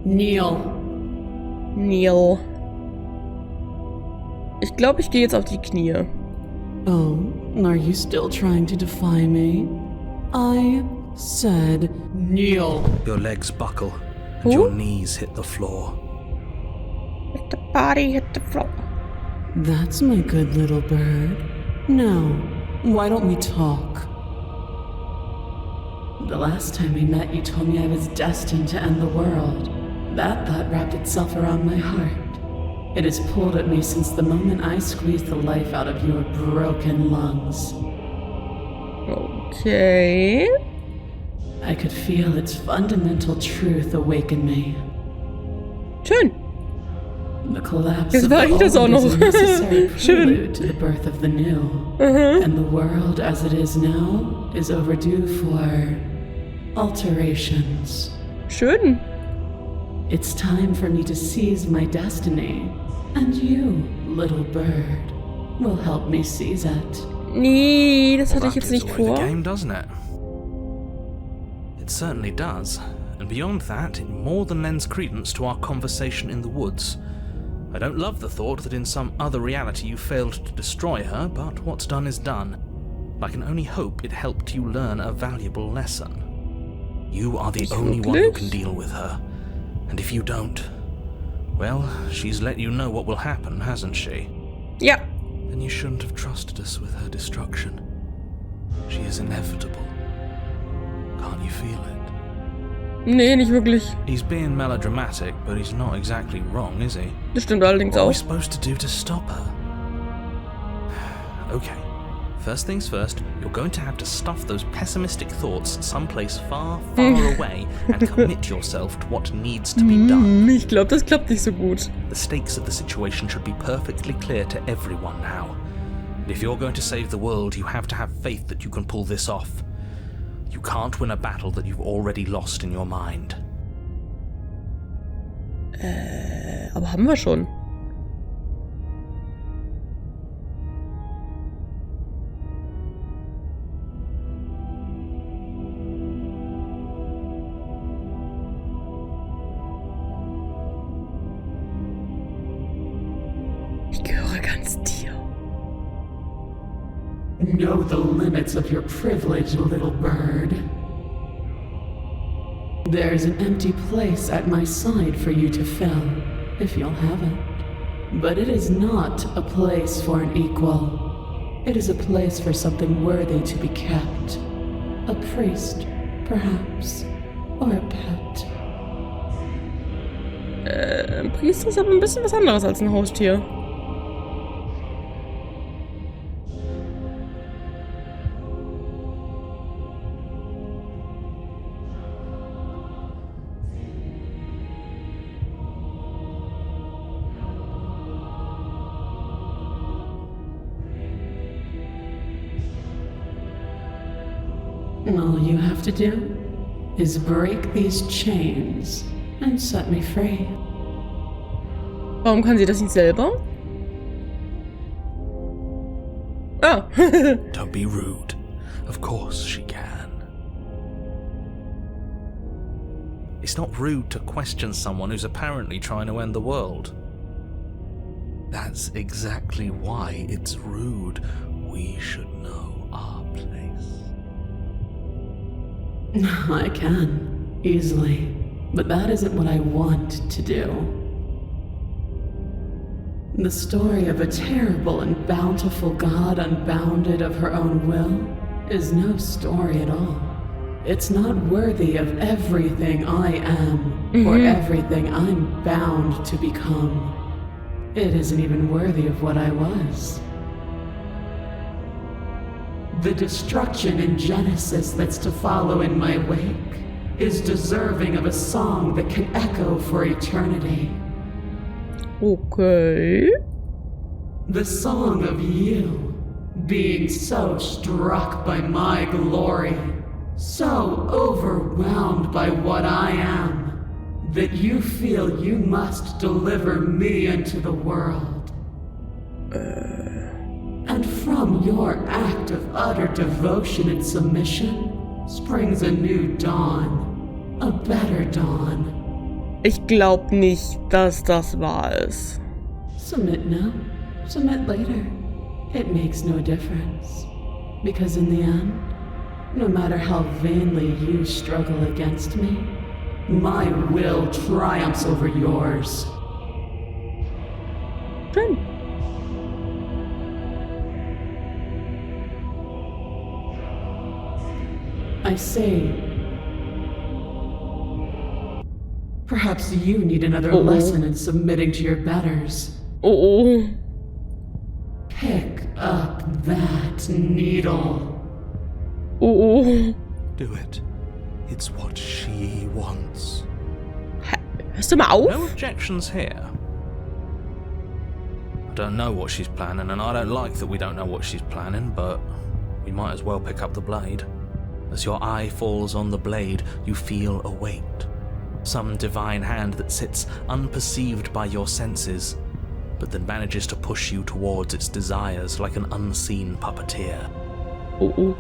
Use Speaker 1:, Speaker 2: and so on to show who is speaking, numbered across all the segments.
Speaker 1: Kneel.
Speaker 2: Kneel. Ich glaube, ich gehe jetzt auf die Knie.
Speaker 1: Oh, are you still trying to defy me? I said kneel.
Speaker 3: Your legs buckle and your knees hit the floor.
Speaker 2: Let the body hit the floor.
Speaker 1: That's my good little bird. Now, why don't we talk? The last time we met, you told me I was destined to end the world. That thought wrapped itself around my heart. It has pulled at me since the moment I squeezed the life out of your broken lungs.
Speaker 2: Okay.
Speaker 1: I could feel its fundamental truth awaken me.
Speaker 2: Schön.
Speaker 1: The collapse
Speaker 2: Jetzt
Speaker 1: of
Speaker 2: war
Speaker 1: the
Speaker 2: ich das auch
Speaker 1: old
Speaker 2: noch.
Speaker 1: is a necessary
Speaker 2: Schön.
Speaker 1: prelude to the birth of the new. And the world as it is now is overdue for alterations.
Speaker 2: Schön.
Speaker 1: It's time for me to seize my destiny. And you, little bird, will help me seize it.
Speaker 2: Nee, das hatte ich jetzt
Speaker 3: That
Speaker 2: nicht
Speaker 3: gives away
Speaker 2: vor.
Speaker 3: the game, doesn't it? It certainly does. And beyond that, it more than lends credence to our conversation in the woods. I don't love the thought that in some other reality you failed to destroy her, but what's done is done. I can only hope it helped you learn a valuable lesson. You are the only one who can deal with her. And if you don't, well, she's let you know what will happen, hasn't she?
Speaker 2: Ja.
Speaker 3: Then you shouldn't have trusted us with her destruction. She is inevitable. Can't you feel it?
Speaker 2: Nee, nicht wirklich.
Speaker 3: He's being melodramatic, but he's not exactly wrong, is he?
Speaker 2: Das stimmt allerdings
Speaker 3: What are we
Speaker 2: auch.
Speaker 3: supposed to do to stop her? Okay. First things first, you're going to have to stuff those pessimistic thoughts someplace far, far away and commit yourself to what needs to be done.
Speaker 2: Ich glaube, das klappt nicht so gut.
Speaker 3: The stakes of the situation should be perfectly clear to everyone now. And if you're going to save the world, you have to have faith that you can pull this off. You can't win a battle that you've already lost in your mind.
Speaker 2: Aber haben wir schon. Ich gehöre ganz dir.
Speaker 1: Know the limits of your privilege, little bird. There's an empty place at my side for you to fill, if you'll have it. But it is not a place for an equal. It is a place for something worthy to be kept. A priest, perhaps, or a pet.
Speaker 2: Ein Priester ist aber ein bisschen was anderes als ein Haustier.
Speaker 1: All you have to do is break these chains and set me free.
Speaker 2: Warum kann sie das nicht selber? Ah.
Speaker 3: Don't be rude. Of course she can. It's not rude to question someone who's apparently trying to end the world. That's exactly why it's rude. We should know our place.
Speaker 1: I can, easily. But that isn't what I want to do. The story of a terrible and bountiful God unbounded of her own will is no story at all. It's not worthy of everything I am or everything I'm bound to become. It isn't even worthy of what I was. The destruction in Genesis that's to follow in my wake is deserving of a song that can echo for eternity.
Speaker 2: Okay.
Speaker 1: The song of you, being so struck by my glory, so overwhelmed by what I am, that you feel you must deliver me into the world. And from your act of utter devotion and submission springs a new dawn, a better dawn.
Speaker 2: Ich glaube nicht, dass das wahr ist.
Speaker 1: Submit now, submit later. It makes no difference. Because in the end, no matter how vainly you struggle against me, my will triumphs over yours.
Speaker 2: Schön.
Speaker 1: I say, perhaps you need another lesson in submitting to your betters.
Speaker 2: Oh.
Speaker 1: Pick up that needle.
Speaker 2: Oh.
Speaker 3: Do it. It's what she wants.
Speaker 2: Hörst du mal auf?
Speaker 3: No objections here. I don't know what she's planning, and I don't like that we don't know what she's planning, but we might as well pick up the blade. As your eye falls on the blade, you feel a weight. Some divine hand that sits unperceived by your senses, but then manages to push you towards its desires like an unseen puppeteer.
Speaker 2: Oh.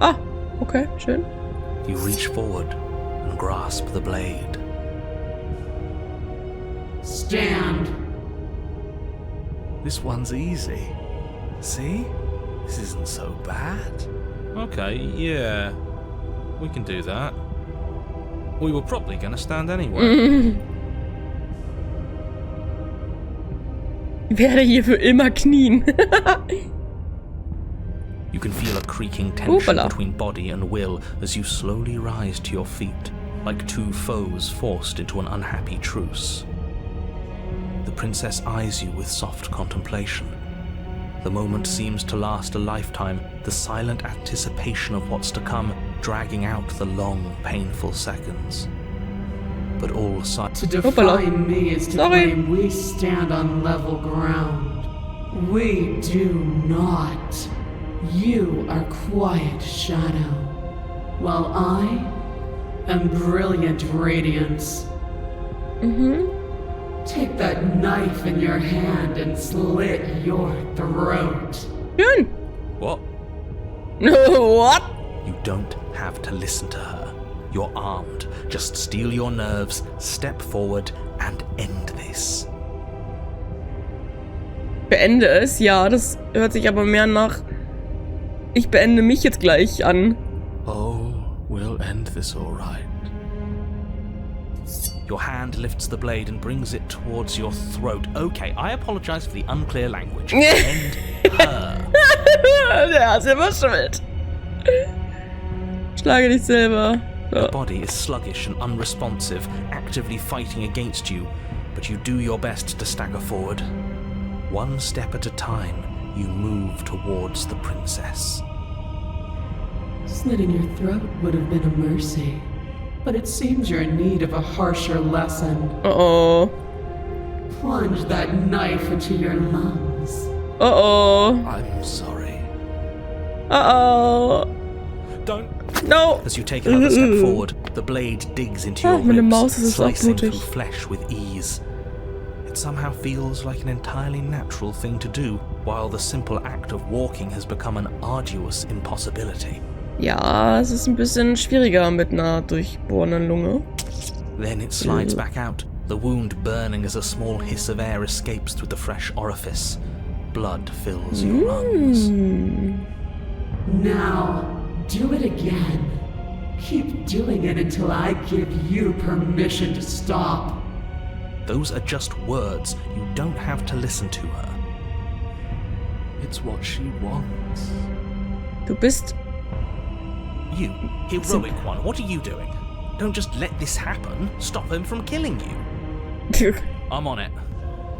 Speaker 2: Ah, okay, schön.
Speaker 3: You reach forward and grasp the blade.
Speaker 1: Stand.
Speaker 3: This one's easy. See? This isn't so bad. Okay, yeah. We can do that. We were probably going to stand anyway.
Speaker 2: Ich werde hier für immer knien.
Speaker 3: You can feel a creaking tension
Speaker 2: Oopala.
Speaker 3: between body and will as you slowly rise to your feet, like two foes forced into an unhappy truce. The princess eyes you with soft contemplation. The moment seems to last a lifetime, the silent anticipation of what's to come dragging out the long, painful seconds. But all
Speaker 1: To defy me is to claim we stand on level ground. We do not. You are quiet shadow, while I am brilliant radiance. Take that knife in your hand and slit your throat.
Speaker 2: Schön.
Speaker 3: What?
Speaker 2: What?
Speaker 3: You don't have to listen to her. You're armed. Just steel your nerves, step forward, and end this.
Speaker 2: Beende es? Ja, das hört sich aber mehr nach ich beende mich jetzt gleich an.
Speaker 3: Oh, we'll end this all right. Your hand lifts the blade and brings it towards your throat. Okay, I apologize for the unclear language. End her.
Speaker 2: Der hat immer schuld. Schlage dich selber. So.
Speaker 3: The body is sluggish and unresponsive, actively fighting against you, but you do your best to stagger forward. One step at a time, you move towards the princess.
Speaker 1: Slitting your throat would have been a mercy, but it seems you're in need of a harsher lesson.
Speaker 2: Uh-oh.
Speaker 1: Plunge that knife into your lungs.
Speaker 2: Uh-oh.
Speaker 3: I'm sorry.
Speaker 2: Uh-oh.
Speaker 3: Don't.
Speaker 2: No.
Speaker 3: As you take another step forward, the blade digs into your
Speaker 2: meine Maus
Speaker 3: ribs,
Speaker 2: ist es auch
Speaker 3: slicing
Speaker 2: blutig.
Speaker 3: through flesh with ease. It somehow feels like an entirely natural thing to do, while the simple act of walking has become an arduous impossibility.
Speaker 2: Ja, es ist ein bisschen schwieriger mit einer durchbohrenden Lunge.
Speaker 3: Then it slides back out, the wound burning as a small hiss of air escapes through the fresh orifice. Blood fills your lungs.
Speaker 1: Now, do it again. Keep doing it until I give you permission to stop.
Speaker 3: Those are just words. You don't have to listen to her. It's what she wants.
Speaker 2: Du bist...
Speaker 3: You, heroic one, what are you doing? Don't just let this happen. Stop him from killing you. I'm on it.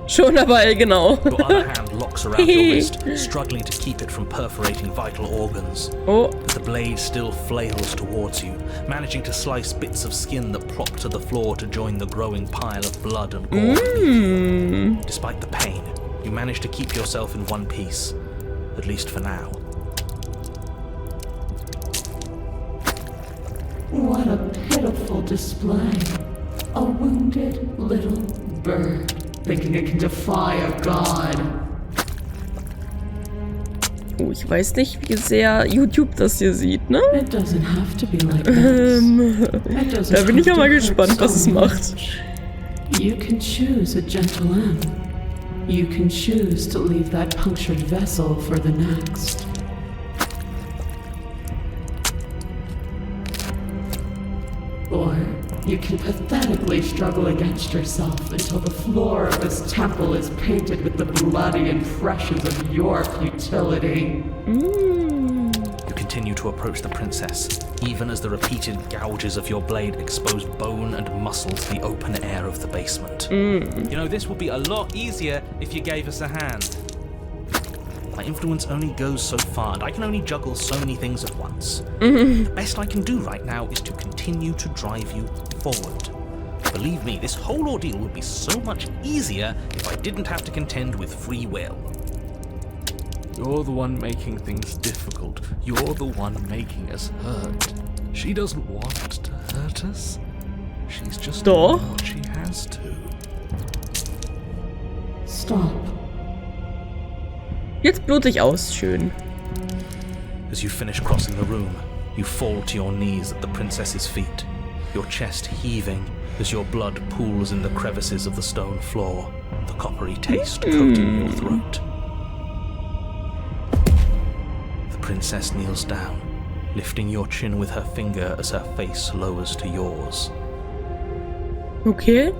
Speaker 2: Schon dabei, genau.
Speaker 3: Your other hand locks around your wrist, struggling to keep it from perforating vital organs.
Speaker 2: Oh.
Speaker 3: But the blade still flails towards you, managing to slice bits of skin that plop to the floor to join the growing pile of blood and gore beneath you. Despite the pain, you manage to keep yourself in one piece, at least for now.
Speaker 1: What a pitiful display. A wounded little bird, thinking it can defy a god.
Speaker 2: Oh, ich weiß nicht, wie sehr YouTube das hier sieht, ne?
Speaker 1: It doesn't have to be like this. It doesn't
Speaker 2: Da bin ich ja
Speaker 1: have
Speaker 2: mal
Speaker 1: to
Speaker 2: gespannt,
Speaker 1: hurt
Speaker 2: was es
Speaker 1: so
Speaker 2: macht.
Speaker 1: much. You can choose a gentle end. You can choose to leave that punctured vessel for the next. Or you can pathetically struggle against yourself until the floor of this temple is painted with the bloody impressions of your futility.
Speaker 3: You continue to approach the princess, even as the repeated gouges of your blade expose bone and muscle to the open air of the basement. You know, this would be a lot easier if you gave us a hand. My influence only goes so far, and I can only juggle so many things at once. The best I can do right now is to continue to drive you forward. Believe me, this whole ordeal would be so much easier if I didn't have to contend with free will. You're the one making things difficult. You're the one making us hurt. She doesn't want to hurt us. She's just doing what she has to.
Speaker 1: Stop.
Speaker 2: Jetzt blutig aus, schön.
Speaker 3: As you finish crossing the room, you fall to your knees at the princess's feet, your chest heaving as your blood pools in the crevices of the stone floor, the coppery taste coating your throat. The princess kneels down, lifting your chin with her finger as her face lowers to yours.
Speaker 2: Okay.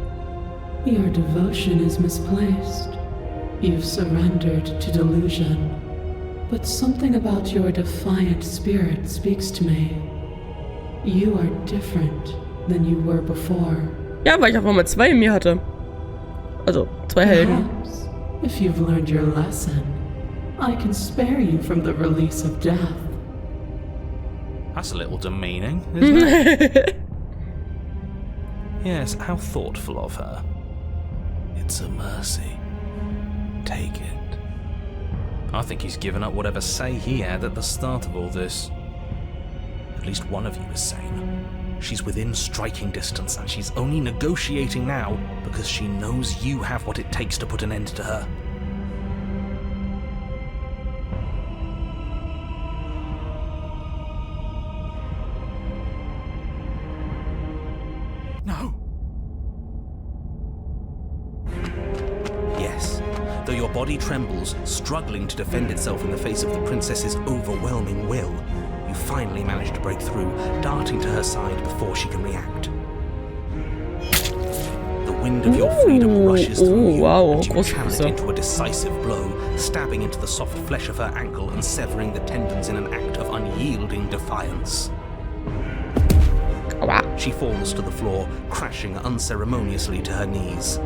Speaker 1: Your devotion is misplaced. You've surrendered to delusion. But something about your defiant spirit speaks to me. You are different than you were before.
Speaker 2: Ja, weil ich auch mal 2 in mir hatte. Also, 2 Helden.
Speaker 1: Perhaps, if you've learned your lesson, I can spare you from the release of death.
Speaker 3: That's a little demeaning, isn't it? Yes, how thoughtful of her. It's a mercy. Take it. I think he's given up whatever say he had at the start of all this. At least one of you is sane. She's within striking distance, and she's only negotiating now because she knows you have what it takes to put an end to her. No. Yes. Though your body trembles, struggling to defend itself in the face of the princess's overwhelming will, you finally manage to break through, darting to her side before she can react. The wind of your freedom rushes through you, and you channel it into a decisive blow, stabbing into the soft flesh of her ankle and severing the tendons in an act of unyielding defiance. She falls to the floor, crashing unceremoniously to her knees.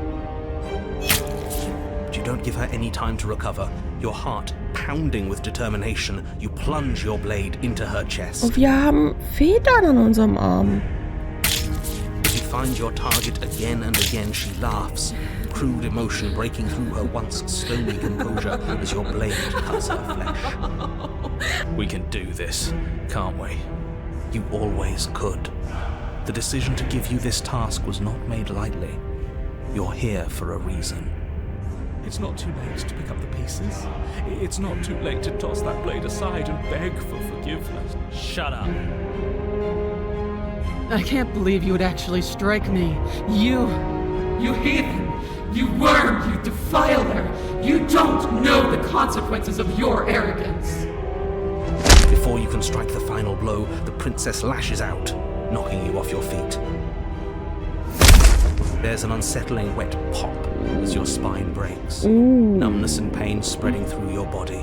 Speaker 3: You don't give her any time to recover. Your heart pounding with determination, you plunge your blade into her chest.
Speaker 2: Und wir haben Federn an unserem Arm.
Speaker 3: As you find your target again and again, she laughs, crude emotion breaking through her once stony composure as your blade cuts her flesh. We can do this, can't we? You always could. The decision to give you this task was not made lightly. You're here for a reason. It's not too late to pick up the pieces. It's not too late to toss that blade aside and beg for forgiveness. Shut up.
Speaker 1: I can't believe you would actually strike me. You heathen! You worm! You defiler! You don't know the consequences of your arrogance!
Speaker 3: Before you can strike the final blow, the princess lashes out, knocking you off your feet. There's an unsettling wet pop as your spine breaks, numbness and pain spreading through your body.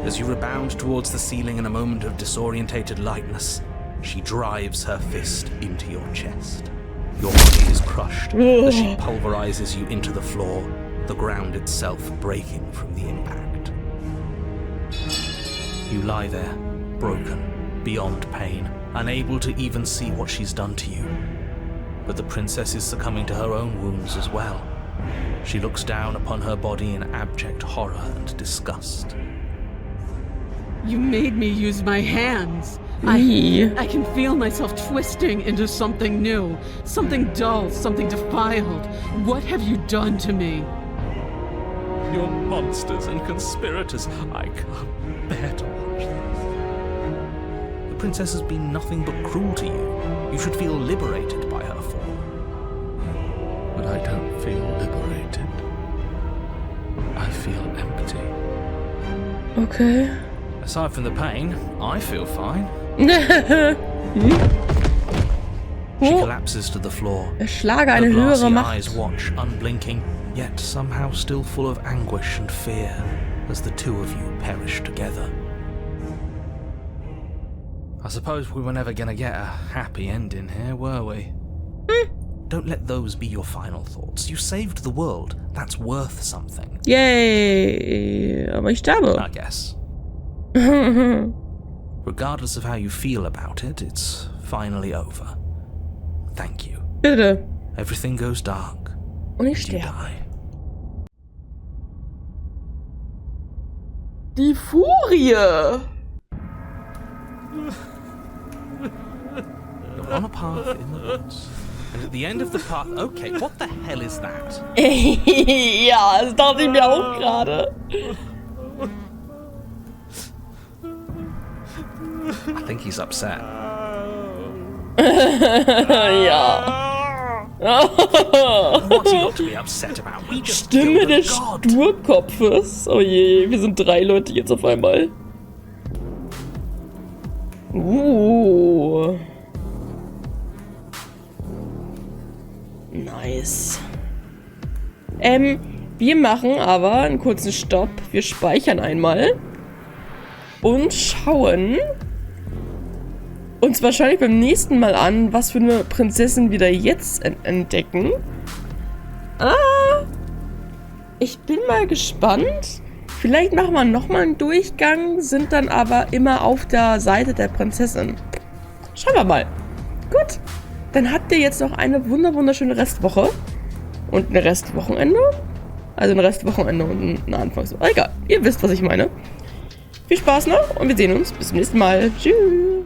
Speaker 3: As you rebound towards the ceiling in a moment of disorientated lightness, she drives her fist into your chest. Your body is crushed as she pulverizes you into the floor, the ground itself breaking from the impact. You lie there, broken, beyond pain, unable to even see what she's done to you. But the princess is succumbing to her own wounds as well. She looks down upon her body in abject horror and disgust.
Speaker 1: You made me use my hands. I can feel myself twisting into something new, something dull, something defiled. What have you done to me?
Speaker 3: You're monsters and conspirators. I can't bear to watch this. The princess has been nothing but cruel to you. You should feel liberated by her fall. But I don't feel liberated. I feel empty.
Speaker 2: Okay.
Speaker 3: Aside from the pain, I feel fine. She collapses to the floor.
Speaker 2: Erschlage
Speaker 3: Her
Speaker 2: eine
Speaker 3: glassy
Speaker 2: höhere Macht.
Speaker 3: eyes watch, unblinking, yet somehow still full of anguish and fear, as the two of you perish together. I suppose we were never gonna get a happy ending here, were we? Don't let those be your final thoughts. You saved the world. That's worth something.
Speaker 2: Yay. Aber ich sterbe.
Speaker 3: I guess. Regardless of how you feel about it, it's finally over. Thank you.
Speaker 2: Bitte.
Speaker 3: Everything goes dark.
Speaker 2: Und ich
Speaker 3: You
Speaker 2: sterbe.
Speaker 3: die.
Speaker 2: Die Furie.
Speaker 3: You're on a path in the woods. And at the end of the path... Okay, what the hell is that?
Speaker 2: Ja, das dachte ich mir auch gerade.
Speaker 3: I think he's upset.
Speaker 2: Ja.
Speaker 3: What's he got to be upset about? We just
Speaker 2: Stimme
Speaker 3: killed a
Speaker 2: des
Speaker 3: god.
Speaker 2: Sturkopfes. Oh je, wir sind 3 Leute jetzt auf einmal. Nice. Wir machen aber einen kurzen Stopp. Wir speichern einmal. Und schauen uns wahrscheinlich beim nächsten Mal an, was für eine Prinzessin wir da jetzt entdecken. Ich bin mal gespannt. Vielleicht machen wir nochmal einen Durchgang, sind dann aber immer auf der Seite der Prinzessin. Schauen wir mal. Gut, dann habt ihr jetzt noch eine wunderschöne Restwoche. Und ein Restwochenende. Also ein Restwochenende und ein Anfangswoche. Egal, ihr wisst, was ich meine. Viel Spaß noch und wir sehen uns bis zum nächsten Mal. Tschüss.